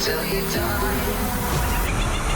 till you die.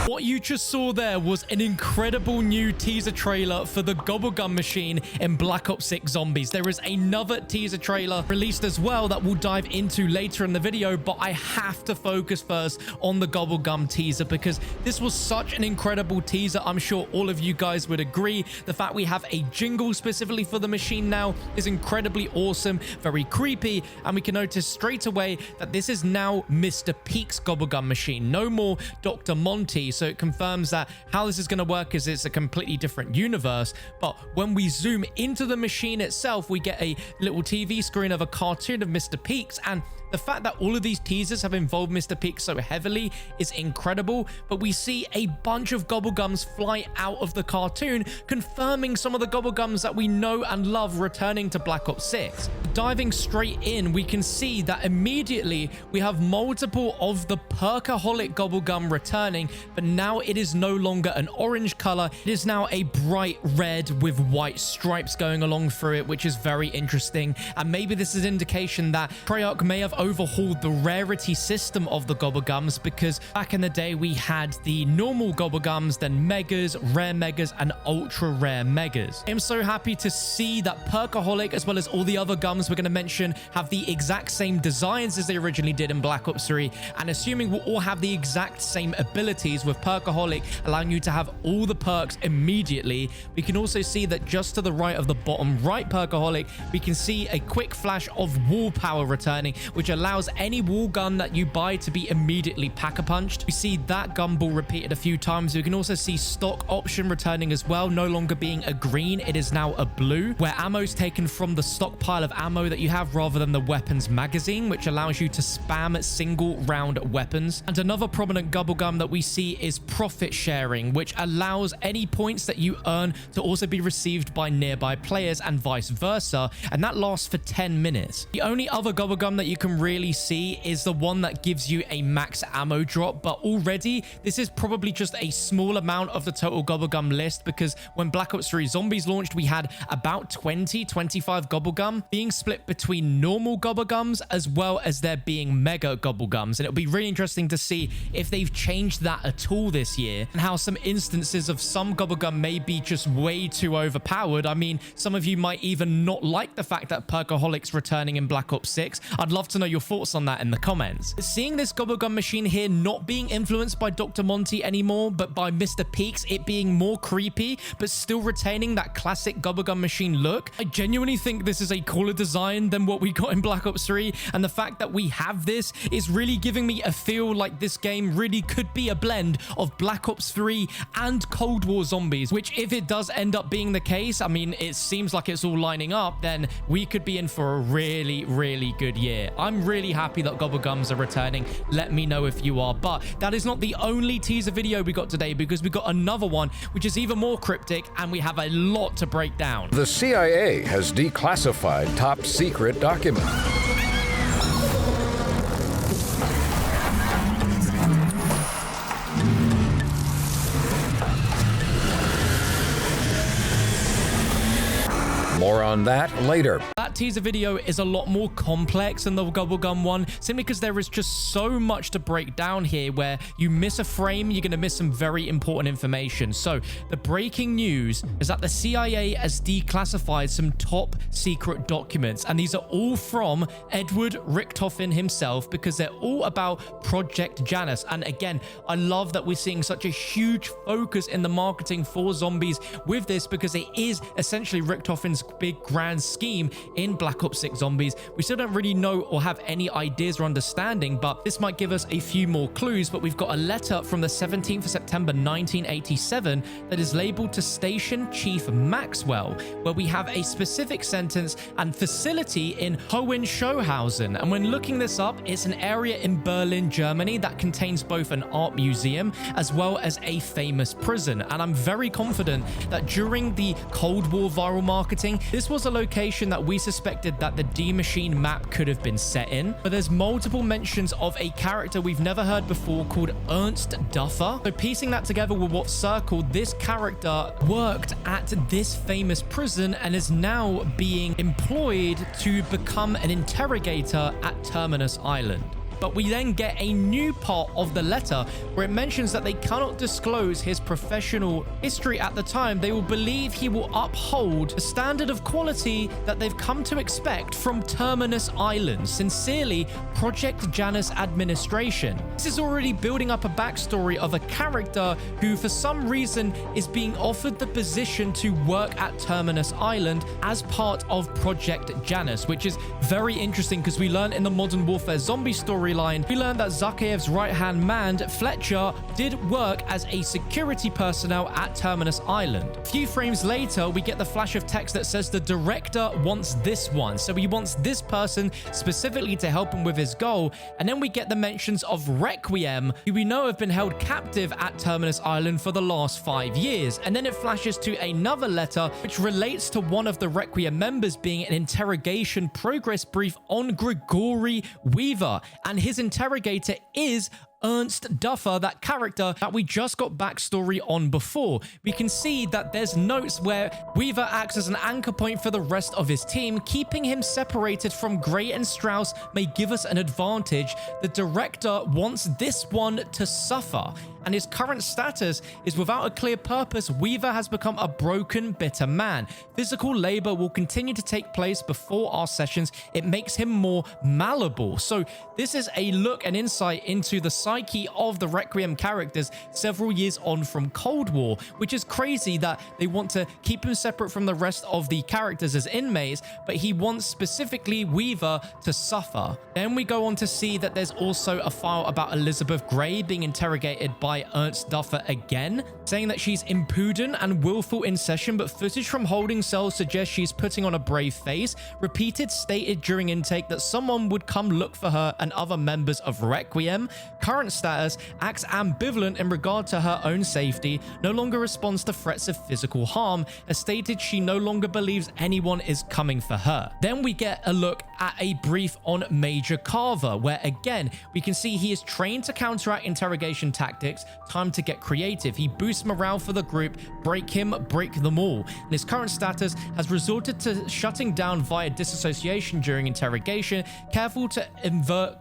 What you just saw there was an incredible new teaser trailer for the Gobblegum machine in Black Ops 6 Zombies. There is another teaser trailer released as well that we'll dive into later in the video, but I have to focus first on the Gobblegum teaser because this was such an incredible teaser. I'm sure all of you guys would agree. The fact we have a jingle specifically for the machine now is incredibly awesome, very creepy, and we can notice straight away that this is now Mr. Peak's Gobblegum machine, no more Dr. Monty. So it confirms that how this is going to work is it's a completely different universe. But when we zoom into the machine itself, we get a little TV screen of a cartoon of Mr. Peaks, and the fact that all of these teasers have involved Mr. Peaks so heavily is incredible, but we see a bunch of Gobblegums fly out of the cartoon, confirming some of the Gobblegums that we know and love returning to Black Ops 6. Diving straight in, we can see that immediately we have multiple of the Perkaholic Gobblegum returning, but now it is no longer an orange color. It is now a bright red with white stripes going along through it, which is very interesting. And maybe this is an indication that Treyarch may have overhauled the rarity system of the Gobblegums, because back in the day we had the normal Gobblegums, then megas, rare megas, and ultra rare megas. I'm so happy to see that Perkaholic, as well as all the other gums we're going to mention, have the exact same designs as they originally did in Black Ops 3, and assuming we'll all have the exact same abilities, with Perkaholic allowing you to have all the perks immediately. We can also see that just to the right of the bottom right Perkaholic, we can see a quick flash of wall power returning, which allows any wall gun that you buy to be immediately pack-a-punched. We see that gumball repeated a few times. We can also see stock option returning as well, no longer being a green, it is now a blue, where ammo is taken from the stockpile of ammo that you have rather than the weapons magazine, which allows you to spam single round weapons. And another prominent Gobblegum that we see is profit sharing, which allows any points that you earn to also be received by nearby players and vice versa, and that lasts for 10 minutes. The only other Gobblegum that you can really see is the one that gives you a max ammo drop, but already this is probably just a small amount of the total Gobblegum list, because when Black Ops 3 Zombies launched, we had about 25 Gobblegum being split between normal Gobblegums as well as there being mega Gobblegums, and it'll be really interesting to see if they've changed that at all this year, and how some instances of some Gobblegum may be just way too overpowered. I mean, some of you might even not like the fact that Perkaholic's returning in Black Ops 6. I'd love to know your thoughts on that in the comments. Seeing this Gobblegum machine here not being influenced by Dr. Monty anymore, but by Mr. Peaks, it being more creepy, but still retaining that classic Gobblegum machine look, I genuinely think this is a cooler design than what we got in Black Ops 3, and the fact that we have this is really giving me a feel like this game really could be a blend of Black Ops 3 and Cold War Zombies, which if it does end up being the case, I mean, it seems like it's all lining up, then we could be in for a really, really good year. I'm really happy that Gobblegums are returning. Let me know if you are. But that is not the only teaser video we got today, because we got another one which is even more cryptic, and we have a lot to break down. The CIA has declassified top secret documents. More on that later. That teaser video is a lot more complex than the Gobblegum one, simply because there is just so much to break down here. Where you miss a frame, you're going to miss some very important information. So the breaking news is that the CIA has declassified some top secret documents, and these are all from Edward Richtofen himself, because they're all about Project Janus. And again, I love that we're seeing such a huge focus in the marketing for Zombies with this, because it is essentially Richtofen's big grand scheme in Black Ops 6 Zombies. We still don't really know or have any ideas or understanding, but this might give us a few more clues. But we've got a letter from the 17th of September 1987 that is labeled to Station Chief Maxwell, where we have a specific sentence and facility in Hohenschönhausen. And when looking this up, it's an area in Berlin, Germany that contains both an art museum as well as a famous prison. And I'm very confident that during the Cold War viral marketing, this was a location that we suspected that the D Machine map could have been set in. But there's multiple mentions of a character we've never heard before called Ernst Duffer. So piecing that together with what's circled, this character worked at this famous prison and is now being employed to become an interrogator at Terminus Island. but we then get a new part of the letter where it mentions that they cannot disclose his professional history at the time. They will believe he will uphold the standard of quality that they've come to expect from Terminus Island. Sincerely, Project Janus Administration. This is already building up a backstory of a character who for some reason is being offered the position to work at Terminus Island as part of Project Janus, which is very interesting because we learned in the Modern Warfare Zombie storyline, we learned that Zakhaev's right-hand man, Fletcher, did work as a security personnel at Terminus Island. A few frames later, we get the flash of text that says the director wants this one. So he wants this person specifically to help him with his goal. And then we get the mentions of Requiem, who we know have been held captive at Terminus Island for the last 5 years. And then it flashes to another letter which relates to one of the Requiem members being an interrogation progress brief on Gregory Weaver. And his interrogator is Ernst Duffer, that character that we just got backstory on before. We can see that there's notes where Weaver acts as an anchor point for the rest of his team. Keeping him separated from Gray and Strauss may give us an advantage. The director wants this one to suffer, and his current status is without a clear purpose. Weaver has become a broken, bitter man. Physical labor will continue to take place before our sessions. It makes him more malleable. So this is a look and insight into the psyche of the Requiem characters several years on from Cold War, which is crazy that they want to keep him separate from the rest of the characters as inmates, but he wants specifically Weaver to suffer. Then we go on to see that there's also a file about Elizabeth Gray being interrogated by Ernst Duffer again, saying that she's impudent and willful in session, but footage from holding cells suggests she's putting on a brave face. Repeated stated during intake that someone would come look for her and other members of Requiem. Current status, acts ambivalent in regard to her own safety, no longer responds to threats of physical harm, has stated she no longer believes anyone is coming for her. Then we get a look at a brief on Major Carver, where again, we can see he is trained to counteract interrogation tactics. Time to get creative. He boosts morale for the group, break him, break them all. And his current status has resorted to shutting down via disassociation during interrogation, careful to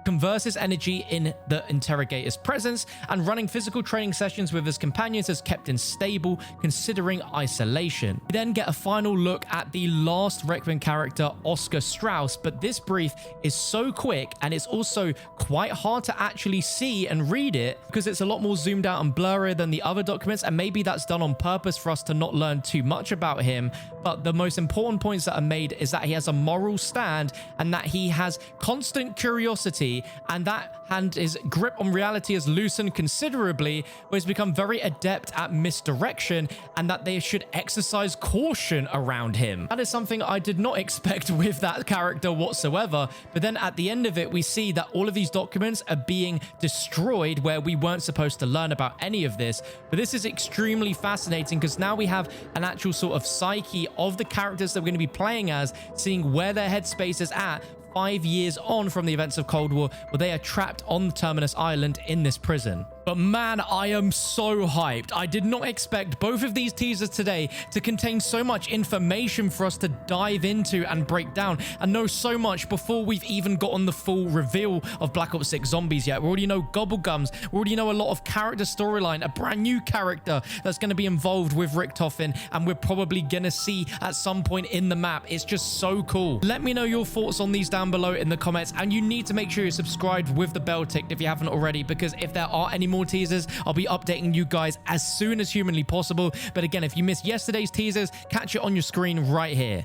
converse his energy in the interrogator's presence, and running physical training sessions with his companions has kept him stable considering isolation. We then get a final look at the last Requiem character, Oscar Strauss, but this brief is so quick and it's also quite hard to actually see and read it because it's a lot more zoomed out and blurrier than the other documents, and maybe that's done on purpose for us to not learn too much about him. But the most important points that are made is that he has a moral stand and that he has constant curiosity, and his grip on reality has loosened considerably, where he's become very adept at misdirection, and that they should exercise caution around him. That is something I did not expect with that character whatsoever. But then at the end of it, we see that all of these documents are being destroyed where we weren't supposed to learn about any of this. But this is extremely fascinating because now we have an actual sort of psyche of the characters that we're going to be playing as, seeing where their headspace is at 5 years on from the events of Cold War, where they are trapped on Terminus Island in this prison. But man, I am so hyped. I did not expect both of these teasers today to contain so much information for us to dive into and break down and know so much before we've even gotten the full reveal of Black Ops 6 Zombies yet. We already know Gobblegums. We already know a lot of character storyline, a brand new character that's going to be involved with Richtofen, and we're probably going to see at some point in the map. It's just so cool. Let me know your thoughts on these down below in the comments, and you need to make sure you're subscribed with the bell ticked if you haven't already, because if there are any more teasers, I'll be updating you guys as soon as humanly possible. But again, if you missed yesterday's teasers, catch it on your screen right here.